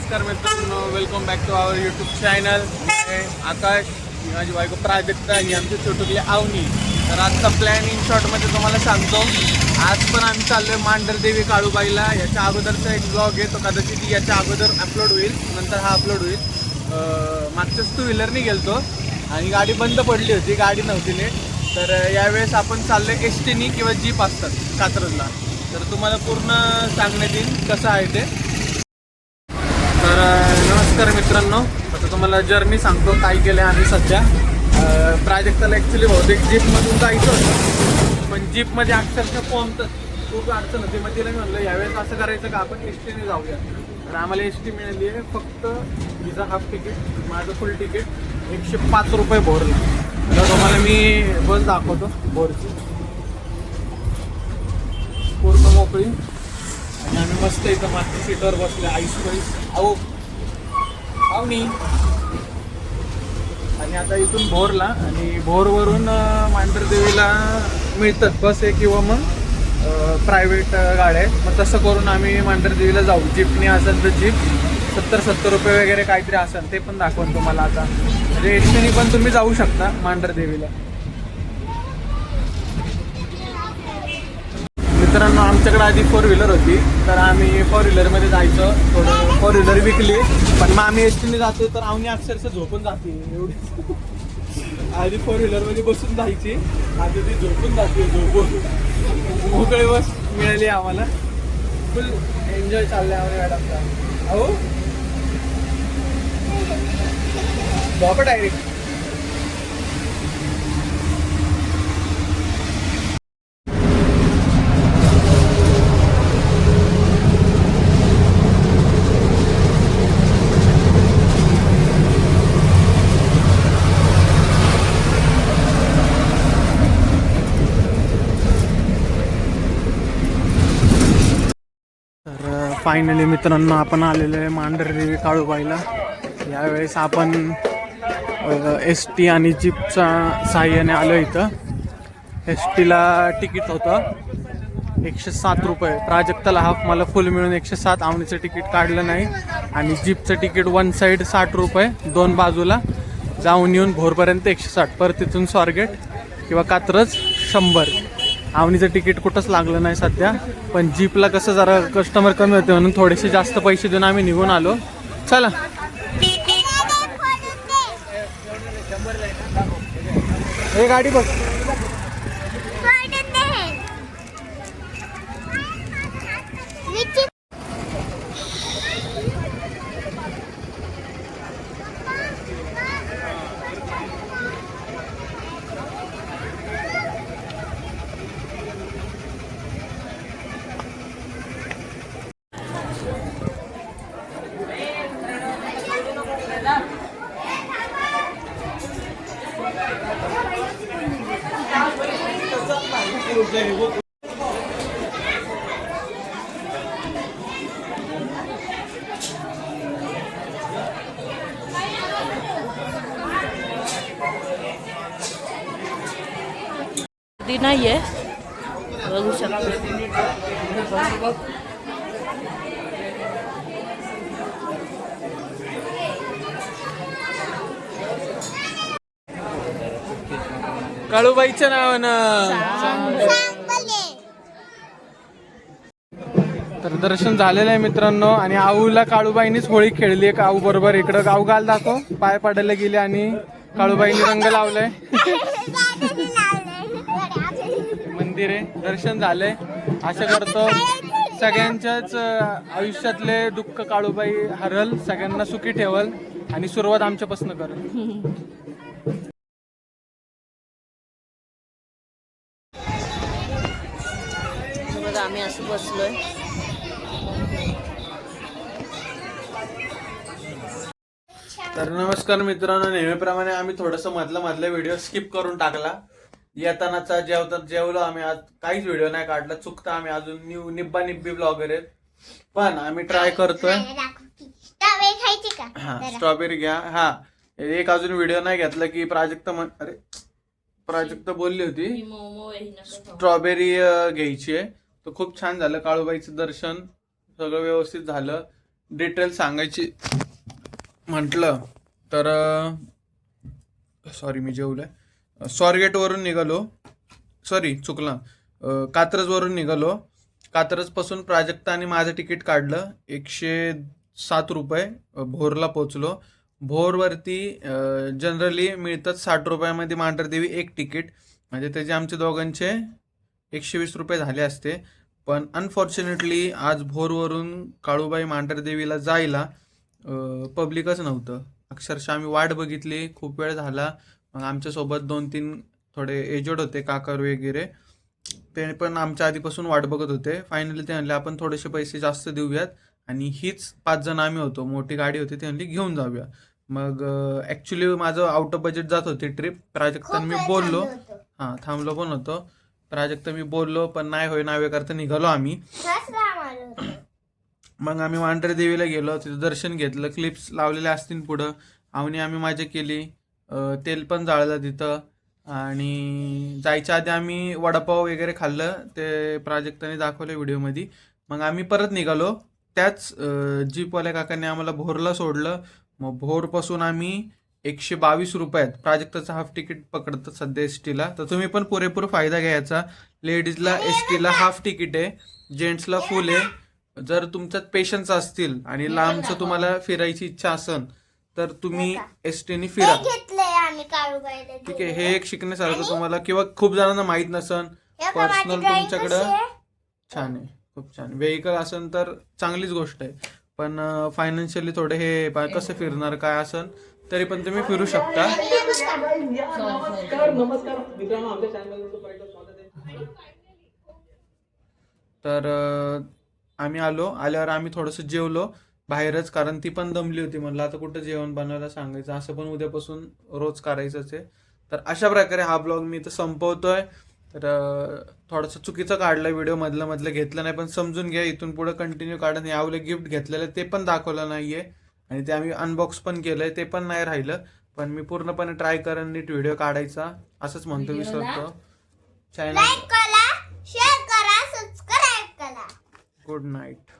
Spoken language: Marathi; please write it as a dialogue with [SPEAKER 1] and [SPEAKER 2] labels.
[SPEAKER 1] नमस्कार मित्रांनो, welcome back to our YouTube channel. Akash, माझी बायको प्राजक्ता आणि आमची छोटुकली अवनी. तर आजचा प्लॅन इन शॉर्टमध्ये तुम्हाला सांगतो. आज पण आम्ही चाललोय मांढरदेवी काळूबाईला. याच्या अगोदरचा एक ब्लॉग आहे, तो कदाचित याच्या अगोदर अपलोड होईल, नंतर हा अपलोड होईल. मागच्याच टू व्हीलरनी गेलतो आणि गाडी बंद पडली होती, गाडी नव्हती नीट. तर यावेळेस आपण चाललोय एस टीनी किंवा जीप असतात कात्रजला. तर तुम्हाला पूर्ण सांगण्यात येईल कसं आहे ते. तर नमस्कार मित्रांनो, आता तुम्हाला जर्नी सांगतो काय केलं आम्ही सध्या. प्राजक्ताला ॲक्च्युली बहुतेक जीपमधून जायचं होतं, पण जीपमध्ये अक्षरशः पोहमतं खूप अडचण होती. मग तिला मी म्हणलं यावेळेस असं करायचं का आपण एस टीने जाऊया. तर आम्हाला एस टी मिळाली आहे फक्त हिचा हाफ तिकीट, माझं फुल तिकीट 105 रुपये भोरला. तर तुम्हाला मी बस दाखवतो भोरची, पूर्ण मोकळी. आणि आम्ही मस्त इथं मागच्या सीटवर बसले, आईस पाईस अवनी. आणि आता इथून भोरला आणि भोरवरून मांढरदेवीला मिळतात बस आहे किंवा मग प्रायव्हेट गाड्या आहेत. मग तसं करून आम्ही मांढरदेवीला जाऊ. जीपनी असेल तर जीप 70 रुपये वगैरे काहीतरी असेल, ते पण दाखवून तुम्हाला. आता म्हणजे एस टीने पण तुम्ही जाऊ शकता मांढरदेवीला. मित्रांनो, आमच्याकडे आधी 4 व्हीलर होती, तर आम्ही 4 व्हीलरमध्ये जायचं. थोडं 4 व्हीलर विकली, पण मग आम्ही एस टीने जातो तर आम्ही अक्षरशः झोपून जाते एवढी. आधी 4 व्हीलरमध्ये बसून जायची, आता ती झोपून जाते. झोपून मोकळी बस मिळाली आम्हाला. फुल एन्जॉय चाललाय आम्हाला मॅडमचा. अहो झोपा डायरेक्ट. फायनली मित्रांनो, आपण आलेलो आहे मांढरदेवी काळूबाईला. यावेळेस आपण एस टी आणि जीपच्या साहाय्याने आलो इथं. एस टीला तिकीट होतं 107 रुपये, प्राजक्ताला हाफ, मला फुल मिळून 107. आवणीचं तिकीट काढलं नाही. आणि जीपचं तिकीट वन साईड 60 रुपये, दोन बाजूला जाऊन येऊन भोरपर्यंत 160. परत तिथून स्वारगेट किंवा कात्रज 100. आवणीचं तिकीट कुठंच लागलं नाही सध्या, पण जीपला कसं जरा कस्टमर कमी होते म्हणून थोडेसे जास्त पैसे देऊन आम्ही निघून आलो. चला, हे गाडी बघ.
[SPEAKER 2] ती नाहीये, बघू शकतो.
[SPEAKER 1] काळूबाईच्या नावानं. तर दर्शन झालेलं आहे मित्रांनो. आणि आऊला काळूबाईनीच होळी खेळली आहे. आऊ बरोबर इकडं गाव गाल दाखव, पाय पडायला गेले आणि काळूबाईनी रंग लावलाय. मंदिर आहे, दर्शन झालंय. असं करतो सगळ्यांच्याच आयुष्यातले दुःख काळूबाई हरल, सगळ्यांना सुखी ठेवल आणि सुरुवात आमच्यापासून करल.
[SPEAKER 2] आम्ही असं बसलोय.
[SPEAKER 1] तर नमस्कार मित्रांनो, नेहमीप्रमाणे आम्ही थोडंसं मधला व्हिडिओ स्किप करून टाकला. येतानाचा जेवलो आम्ही. आज काहीच व्हिडिओ नाही काढला, चुकता आम्ही अजून निब्बा निब्बी ब्लॉगर आहेत. पण आम्ही ट्राय करतोय. हा, स्ट्रॉबेरी घ्या. हा, एक अजून व्हिडिओ नाही घेतला की प्राजक्ता बोलली होती स्ट्रॉबेरी घ्यायची आहे. तर खूप छान झालं. काळूबाईचं दर्शन सगळं व्यवस्थित झालं. डिटेल सांगायची म्हटलं तर सॉरी मी जेवलोय. स्वारगेटवरून निघालो, सॉरी चुकलं, कात्रजवरून निघालो. कात्रजपासून प्राजक्ता आणि माझं तिकीट काढलं 107 रुपये. भोरला पोचलो. भोरवरती जनरली मिळतात 60 रुपयामध्ये मांढरदेवी एक तिकीट, म्हणजे त्याचे आमचे दोघांचे 120 रुपये झाले असते. पण अनफॉर्च्युनेटली आज भोरवरून काळूबाई मांढरदेवीला जायला पब्लिकच नव्हतं. अक्षरशः आम्ही वाट बघितली, खूप वेळ झाला. मग आमच्यासोबत 2-3 थोडे एजड होते, काका वगैरे, ते पण आमच्या आधीपासून वाट बघत होते. फायनली ते म्हणले आपण थोडेसे पैसे जास्त देऊयात आणि हीच 5 जण आम्ही होतो, मोठी गाडी होती, ते म्हणली घेऊन जाऊया. मग ॲक्च्युली माझं आउट ऑफ बजेट जात होती ट्रिप. प्राजक्ता मी बोललो, हां थांबलो पण होतो. प्राजक्ता मी बोललो पण नाही होय नावे करता निघालो आम्ही. मग आम्ही मांढरदेवीला गेलो, तिथं दर्शन घेतलं, क्लिप्स लावलेल्या असतील पुढं. आम्ही मजा केली, तेल पण जाळलं तिथं. आणि जायच्या आधी आम्ही वडापाव वगैरे खाल्लं, ते प्राजक्ताने दाखवलं व्हिडिओमध्ये. मग आम्ही परत निघालो. त्याच जीपवाल्या काकांनी आम्हाला भोरला सोडलं. मग भोरपासून आम्ही 122 रुपयात प्राजक्ताचं हाफ तिकीट पकडतं सध्या एस टीला. तर तुम्ही पण पुरेपूर फायदा घ्यायचा. लेडीजला एस टीला हाफ तिकीट आहे, जेंट्सला फुल आहे. जर तुमच्यात पेशन्स असतील आणि लांबचं तुम्हाला फिरायची इच्छा असेल तर तुम्ही एस टीने फिरा. ठीक आहे, हे एक शिकण्यासारखं तुम्हाला, किंवा खूप जणांना माहीत नसन, पर्सनल तुमच्याकडं छान आहे, खूप छान व्हेकल असेल तर चांगलीच गोष्ट आहे. पण फायनान्शियली थोडे हे कसं फिरणार काय असेल तरी पण तुम्ही फिरू शकता. तर आम्ही आल्यावर आम्ही थोडंसं जेवलो बाहेरच, कारण ती पण दमली होती. म्हणलं आता कुठं जेवण बनवायला सांगायचं, असं पण उद्यापासून रोज करायचंच आहे. तर अशा प्रकारे हा ब्लॉग मी इथं संपवतोय. तर थोडंसं चुकीचं काढलं व्हिडिओ, मधलं घेतलं नाही, पण समजून घ्या. इथून पुढे कंटिन्यू काढून यावले गिफ्ट घेतलेलं ते पण दाखवलं नाहीये आणि ते आम्ही अनबॉक्स पण केलंय, ते पण नाही राहिलं. पण मी पूर्णपणे ट्राय करेन नीट व्हिडिओ काढायचा, असंच म्हणतो. विसरतो. चॅनल
[SPEAKER 3] लाईक करा, शेअर करा, सबस्क्राईब करा.
[SPEAKER 1] Good night.